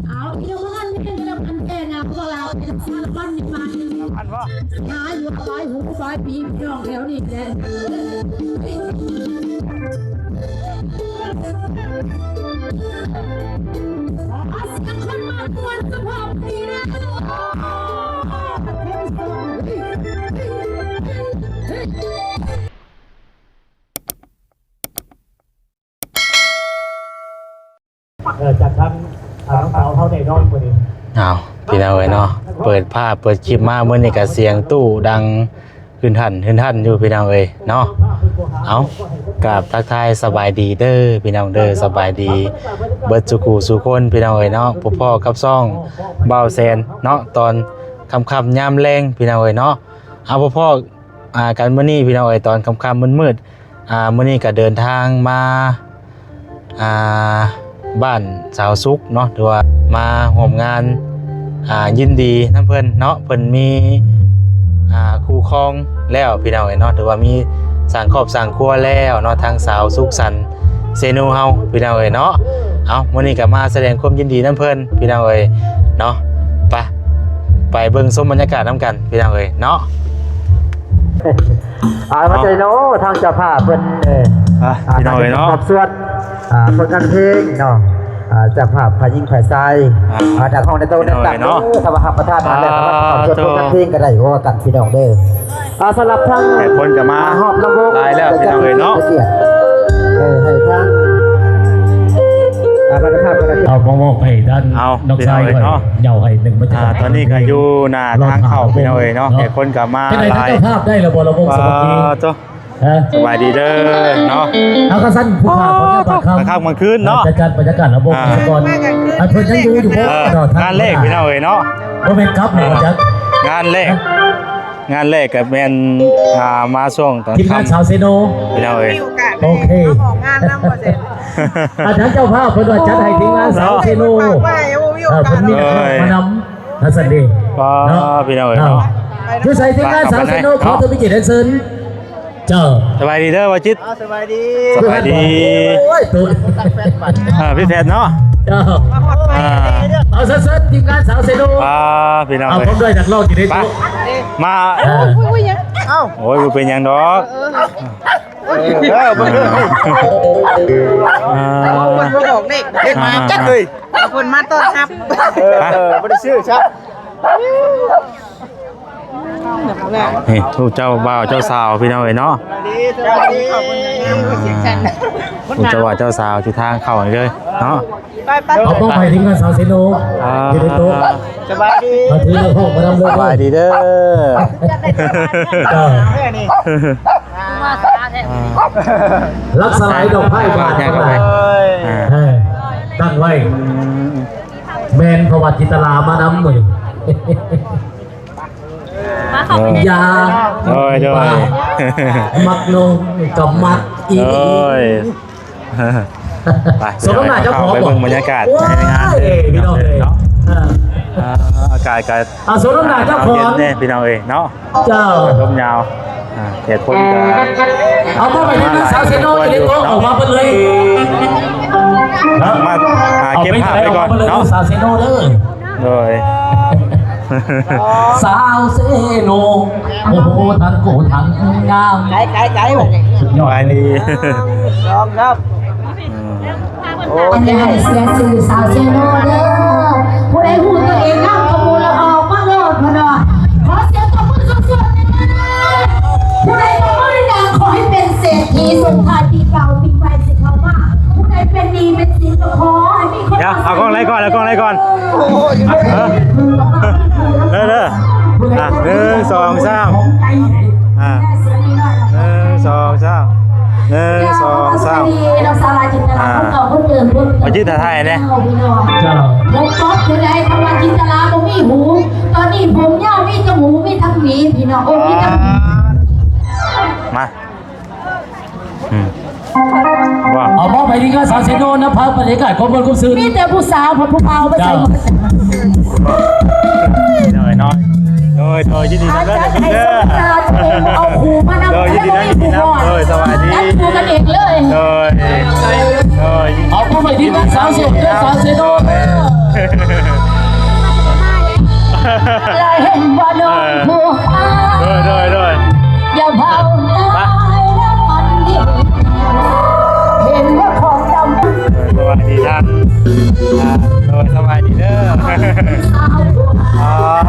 เอาเดี๋ยวมันนี่เป็นเราพันแก่นะพวกเราเป็นสารพันนี่มาพันวะหาอยู่หลายหูหลายปีน้องแถวนี้แหละอาศัยคนมาตรวจสภาพดีนะจากทั้งน้องสาวเท่าในน้องคนนี้เอาพี่น้องเอ้ยเนาะเปิดภาพเปิดคลิปมาเมื่อนี้ก็เสียงตู้ดังขึ้นทันอยู่พี่น้องเอ้ยเนาะเอากราบทักทายสบายดีเด้อพี่น้องเด้อสบายดีเบิดสุขสู่คนพี่น้องเอ้ยเนาะพ่อกับซ่องเบาแซนเนาะตอนค่ำๆยามแลงพี่น้องเอ้ยเนาะเอาพ่อกันมื้อนี้พี่น้องเอ้ยตอนค่ำๆมืดๆมื้อนี้ก็เดินทางมาบ้านสาวสุกเนาะหรือว่ามาร่วมงานยินดีน้ำเพิ่นเนาะเพิ่นมีคู่ครองแล้วพี่น้องเอ้ยเนาะหรือว่ามีสร้างครอบสร้างครัวแล้วเนาะทางสาวสุกสันเซโนเฮาพี่น้องเอ้ยเนาะเอามื้อนี้ก็มาแสดงความยินดีน้ำเพิ่นพี่น้องเอ้ยเนาะไปเบิ่งชมบรรยากาศนำกันพี่น้องเอ้ยเนาะมาใจโน้ทางเจ้าภาพเพิ่นพี่น้องเอ้ยเนาะสวดผลงานเพลงเนาะจากภาพพายิงฝ่ายทรายจากห้องในโต๊ะต่างๆสภาพประธานมาแล้วสวดผลงานเพลงก็ได้ว่ากันพี่น้องเด้อสำหรับทั้งคนจะมาหอบลำวงลายแล้วพี่น้องเอ้ยเนาะให้ทั้งประธานเอามองให้ด้านนอกซ้ายเนาะเหยาให้หนึ่งมาจากตอนนี้ก็อยู่หน้าทางเข้าพี่น้องเอ้ยเนาะให้คนกลับมาลายภาพได้ระบบระบบสมาธิสบายดีเด้อเนาะเอากระสั้นผู้ข่าวคนนี้บางครั้งมันขึ้นเนาะจัดบรรยากาศระบบก่อนเพิ่นยังดูอยู่บ่งานเลขพี่น้องเอ้ยเนาะบ่เป็นครับหมอจักงานเลขกับแม่นมาช่วงตอนทีมงานชาวเซโนพี่น้องเอ้ยโอเคงานนำบ่เสร็จอาจารย์เจ้าภาพเพิ่นว่าจัดให้ทีมงานชาวเซโนเพิ่นมีมานำทัศนีเนาะพี่น้องเอ้ยเนาะผู้ใส่ทีมงานชาวเซโนขอตัวพิจิตรเซินเจ้าสบายดีเด้อวาจิตสบายดีโอ้ยตุ๊ดพี่แพทย์เนาะเจ้าเอาเซินทีมงานสาวเซโนพี่น้องเอาพร้อมด้วยนักร้องอยู่ในตู้มาโอ้ยเป็นยังดอกเพิ่นบอกเด็กมาจักเลยเอาเพิ่นมาต้อนรับบ่ได้ชื่อครับนี่ทูเจ้าบ่าวเจ้าสาวพี่น้องเอ้ยเนาะทูเจ้าบ่าวเจ้าสาวที่ทางเข้าเลยเนาะเอาป้องไปทิ้งกันสาวเซโนอยู่ในโต๊ะสบายดีมาถือห้องมาทำเลยสบายดีเด้อรักสลายดอกไม้บานตั้งไว้แมนประวัติจิตรามานำมือยาโอ้ยมักลงกับมักอีไปสมนาเจ้าของไปเบิ่งบรรยากาศในงานพี่น้องเนาะอากาศก็สมนาเจ้าของเนี่ยพี่น้องเอ้ยเนาะเจ้าร่มยาวเหตุผลก็เอามาไปที่สาวเซโนจะได้โต๊ะออกมาไปเลยมาเก็บภาพไปก่อนเนาะสาวเซโนเลยโดยสาวเซโนโอ้โหทั้งโกทั้งงามไกลแบบนี้ยอดดีลองครับอันนี้ให้เสียสื่อสาวเซโนเด้อผู้ใดหูตัวเองงามขมูลออกมาโลดพอดอขอเสียงตบมือสุดๆเลยผู้ใดตบมือดังขอให้เป็นเศรษฐีส่งท้ายปีเก่าปีใหม่สิเขามาผู้ใดเป็นดีเป็นสินก็ขอให้มีคนเอากล้องอะไรก่อนเด้อ1 2 3 2 3 1 2 3 เราสาราจินตลาคนเก่าคนเดิมคน มาชื่อไทยเนี่ย พี่น้อง เจ้า ผมป๊อปคือใดคำว่าจินตลาผมมีหู ตอนนี้ผมยาวมีจมูกมีทั้งหวีพี่น้องโอ้มีทั้ง มาว่า เอามอบไปที่ข้าสาวเซโนนะพักบรรยากาศของคนคุ้มซื้อ มีแต่ผู้สาวผู้เฒ่าไม่ใช่หมด น้อยโดยยินดี อา นะ จารย์ เด้ ให้ อ สงกรานต์ตัวเองเอาหูมานำ โดยยินดีนะยินดีนะโดยสวัสดี จัดหูกันเองเลย โดย เอามอบไปที่ข้าสาวเซโนสาวเซโน เราเห็นว่าน้องผู้หา โดย อย่าเผาตายแล้วมันดีเห็นว่าของดำ สวัสดีท่านโดยสวัสดีเด้อ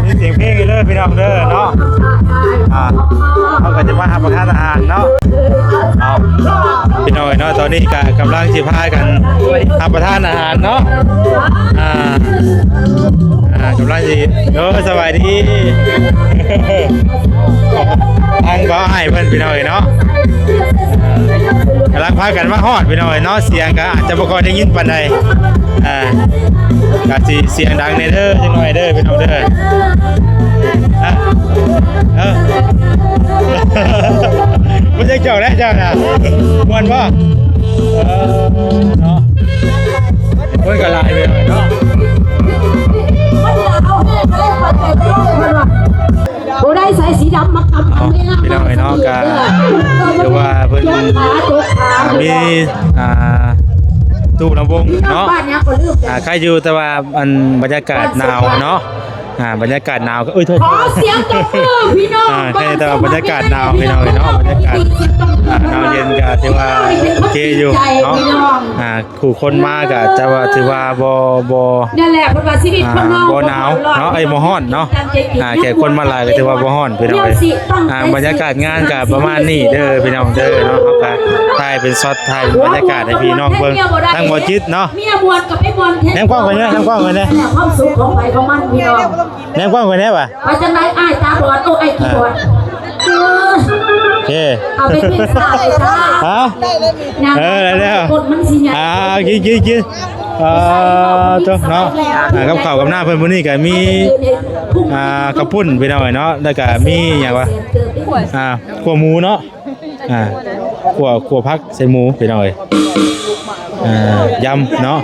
มีเสียงเพลงกันเลยพี่น้องเด้อเนาะเขาก็จะมาหาประทานอาหารเนาะพี่น้องเนาะตอนนี้ก็กำลังสิพากันหาประทานอาหารเนาะกำลังสิสวัสดีทางบ่อให้เพิ่นพี่น้องเนาะกำลังพากันมาฮอดพี่น้องเนาะเสียงก็อาจจะบ่ค่อยได้ยินปานใดก็สิเสียงดังในเด้อจังหน่อยเด้อพี่น้องเด้อมันจะเจ้าได้เจ้าน่ะม่วนบ่เนาะเพิ่นก็หลายไปเนาะ โอ้ได้ใส่สีดำมากำ พี่น้องเนาะก็เรียกว่าเพิ่นมีตู้ลำวงเนาะใครอยู่แต่ว่ามันบรรยากาศหนาวเนาะบรรยากาศหนาวก็โทษ ขอเสียงตบมือพี่น้อง แค่แต่ว่าบรรยากาศหนาวพี่น้องเนาะบรรยากาศหนาวเย็นก็ถือว่าโอเคอยู่เนาะขู่คนมากก็จะว่าถือว่าบ่ นั่นแหละเพราะว่าชีวิตคนนอก บ่หนาวเนาะบ่ฮ้อนเนาะแค่คนมาหลายก็ถือว่าบ่ฮ้อนพี่น้องเอ้ยบรรยากาศงานก็ประมาณนี้เด้อพี่น้องเด้อเนาะเฮาก็ถ่ายเป็นช็อตถ่ายบรรยากาศให้พี่น้องเบิ่งทั้งบ่จิตเนาะ เมียบวนกับไม่บวน แนมกว้างกว่านี้แนมกว้างกว่านี้ ความสุขของใครของมันพี่น้อง แนมกว้างกว่านี้ป่ะ ไปจังไรอ้ายตาบอดโอ้ไอ้ขี้บอด โอเค เอาไปเป็นสาวเลยจ้า ฮะแล้ว กดมันสิเนี่ย กินเจ้าเนาะกับข้าวกับหน้าเพิ่นมื้อนี้ก็มีข้าวปุ้นพี่น้องเนาะแล้วก็มีหยังวะขั่วหมูเนาะขั่วผักใส่หมูพี่น้องยำเนาะ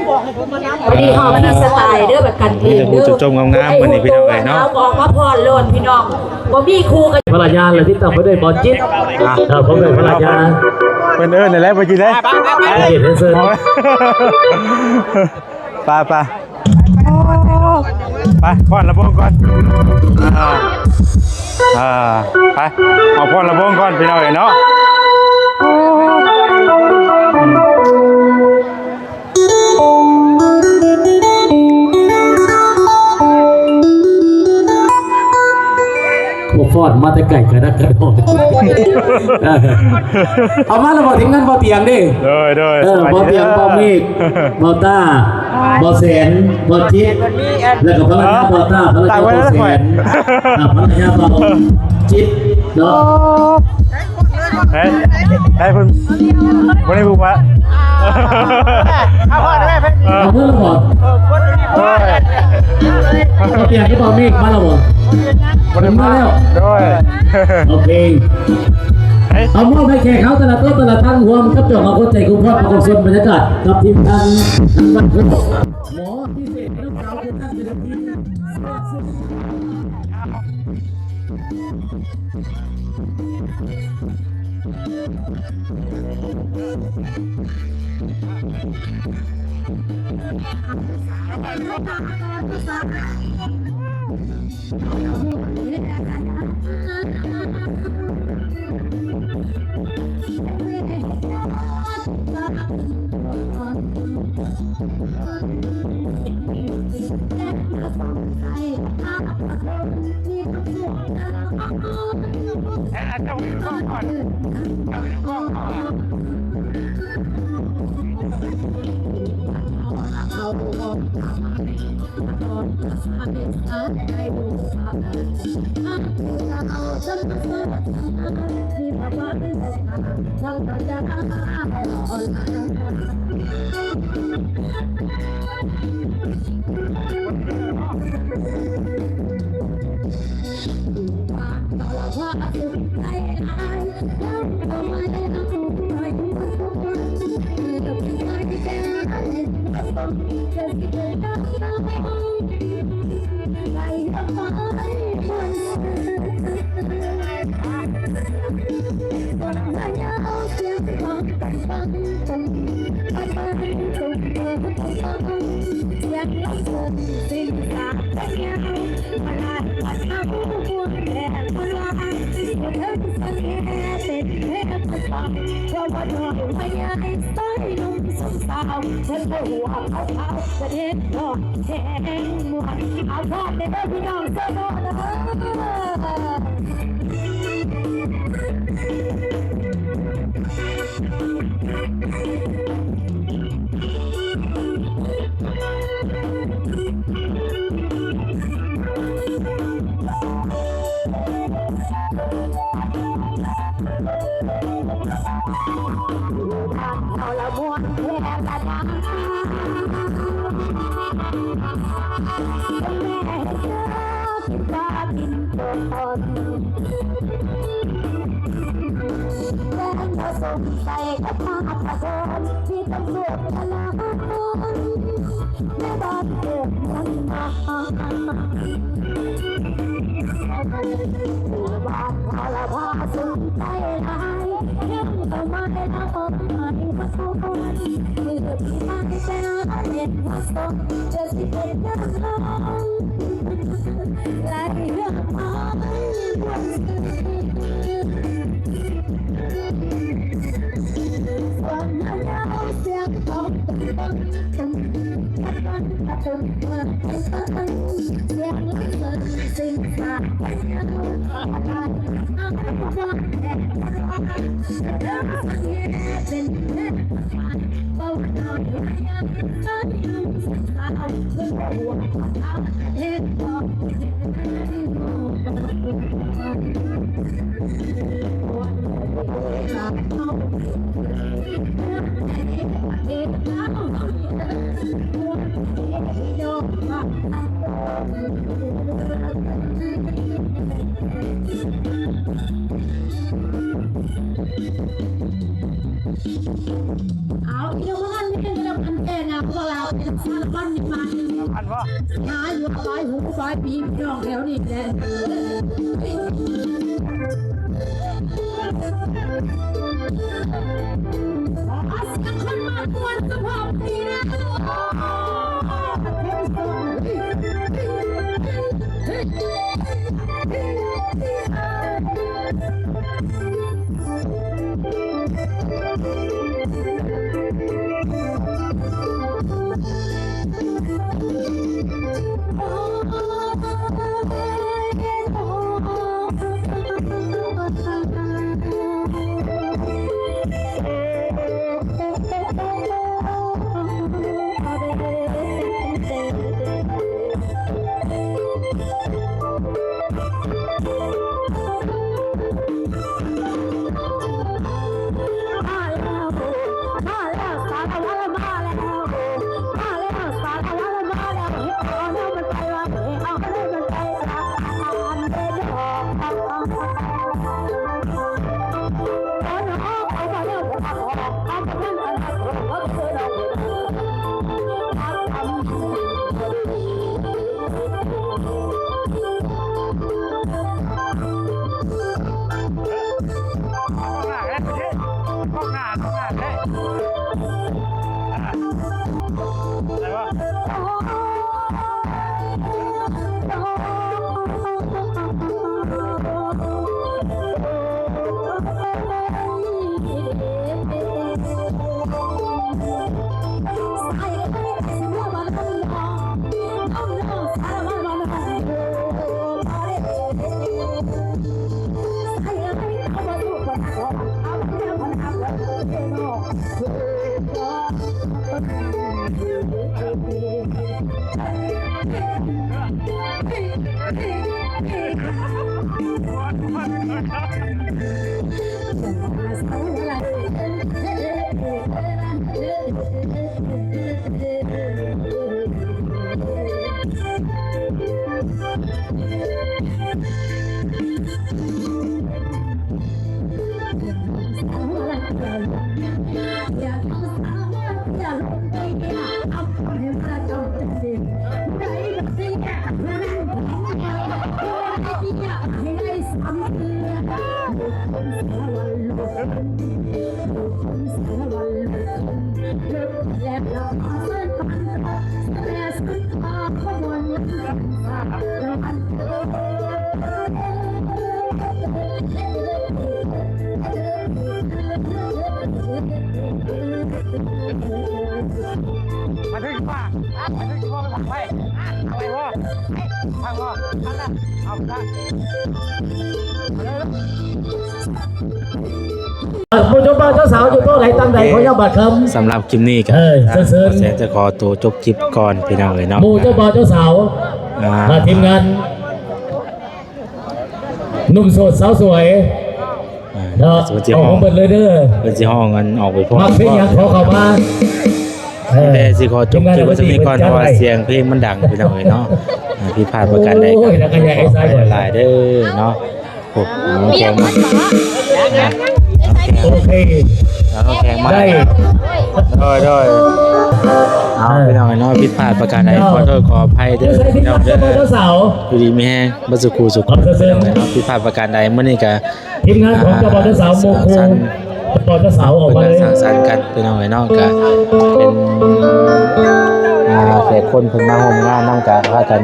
วันนี้หอมพี่สไตล์เด้อแบบกันเอง มีแต่จมงามๆมื้อนี้พี่น้องเนาะ บอกว่าพรโลนพี่น้องบ่มีครูกัน ภรรยาเลยที่ตั้งไปด้วยบอลจิตผมเป็นภรรยา เพิ่นเอิ้นนั่นแหละบ่จิได้ เห็นเซอร์ ไปพ่อนระบงก่อนไปเอาพ่อนระบงก่อนพี่น้องเนาะ ฟอดมาแต่ไก่กระดักกระดองเอามาแล้วบอกถึงนั้นบอเตียงดิบอเตียงบอมีกบอต้าบอแสนบอจิ๊ดแล้วก็ภรรยาบอต้าภรรยาบอแสนภรรยาบอจิ๊ดเนาะ ให้เพิ่นบ่ได้พูดว่าเอาเพื่อนบอกบอเตียงที่บอมีกมาแล้วบอกมาแล้วโอเคเอามอบให้แขกเขาแต่ละโต๊ะแต่ละท่านรวมกับเจ้าของคนใจกุ้งพ่อประกอบส่วนบรรยากาศกับทีมงานทั้งวันหมอพิเศษน้ำสาวเป็นท่านเป็นทีมที่พระบาท ทั้งจะอ่อนตลอดว่าสุดใจอายยังทำไมเราไม่จะเป็นไงกันจะสิเป็นยังไงไปทำไมวันนั้นเอาเสียงฟังฟังฟังฟังฟังฟังฟังเสียงลำเส้นสิ่งสาแต่เงามาลายมาทำหัวแดงมาลายหัวเธอสังเกตเป็นแค่ภาษาเพราะว่าน้อยไม่ยายใส่ลมสมสาวฉันก็หัวเขาจะเด็ดดอกแทงหมวดเอาพอดในเด้อพี่น้องเจ้าน้องนะเอาละม้วนแค่ละดังแม่เจ้ากินปลากินตัวตนแรงผสมใส่กับผ้าผสมที่ตำรวจตลาดแม่บ้านเกิดมันมาบ้านเขาละพาสุดใจร้ายยังเอามาให้เราออกมาให้มาสู้กันเมื่อที่มาให้แต่เห็นว่าสมจะสิเป็นยังไงไล่เรื่องมาวันวันนั้นเอาเสียงของตึงตึงตึงตึงตึงตึงเสียงลั่นสิ่งสาเป็นเพื่อนเบาหน่อยยังก็ยังสาวเพื่อนหัวเขาเห็นบอกวันเวลาเขาเห็นเขาวันที่โยกมาเอาอีกแล้วมันนี่เป็นกระพันแก่นะพวกเราเป็นสารพันนี่มาพันวะหาอยู่ปลายหูปลายปีพี่น้องแถวนี้แหละอาเสียงคนมาควนสะพอดีนะ มาถึงป่ะมาถึงพ่อไปผักไปไปพ่อพังพ่อพังนะเอาพัง ผู้ชมบ้านเจ้าสาวอยู่โต๊ะไหนตั้งใดขอยับบัตรคำ สำหรับคลิปนี้ก็ เชิญ แสนจะขอตัวจบคลิปก่อนพี่น้องเลยเนาะ หมู่เจ้าบ่าวเจ้าสาวมาทีมงานหนุ่มโสดสาวสวยเนาะ ส่วนที่ เอา ห้ ข อ อง งเปิดเลยเด้อ เป็นที่ห้องกันออกไปพร้อม มาเพลงยังขอเข้ามา แต่สิขอจบคลิปว่าจะมีก่อนเพราะว่าเสียงเพลงมันดังพี่น้องเลยเนาะพี่พลาดประการใดก็หลายเด้อเนาะโอ้แข็งมาก โอเค แล้วแข็งมาก ได้ ด้วยเอาพี่น้องเนาะผิดพลาดประการใดขอโทษขออภัยเด้อ ใส่ที พี่ ม น้อง งาน เด้ เจ้าบ่าวเจ้า อ สาว อยู่ดีมีแห้งบัสกูสุขพี่น้องเนาะผิดพลาดประการใดเมื่อนี้ก็ ทีมงานของเจ้าบ่าวเจ้าสาวโมโคงเจ้าบ่าวเจ้าสาวออก เป็น มา การ เลย สร้างสรรค์กันพี่น้องเนาะก็เป็นแต่คนเพิ่นมาร่วมงานนำกันพากัน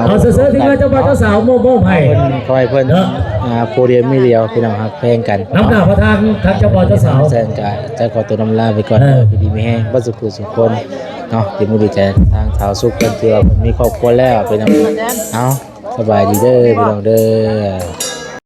เอาเสื้อทีมงานเจ้าบ่าวเจ้าสาวโมให้ เพิ่นคอยเพิ่นโปรเดียมไม่เดียวพี่น้องฮักเพลงกัน น้ำหน้าประธานทักเจ้าบ่าวเจ้าสาว แซนก็จะขอตัวน้ำลาไปก่อนพี่ดีมีแห้งบัสกูสุขคนเนาะที่มือดีใจทางสาวสุขกันที่ว่ามีครอบครัวแล้วพี่น้องเอาสบายดีเด้อพี่น้องเด้อ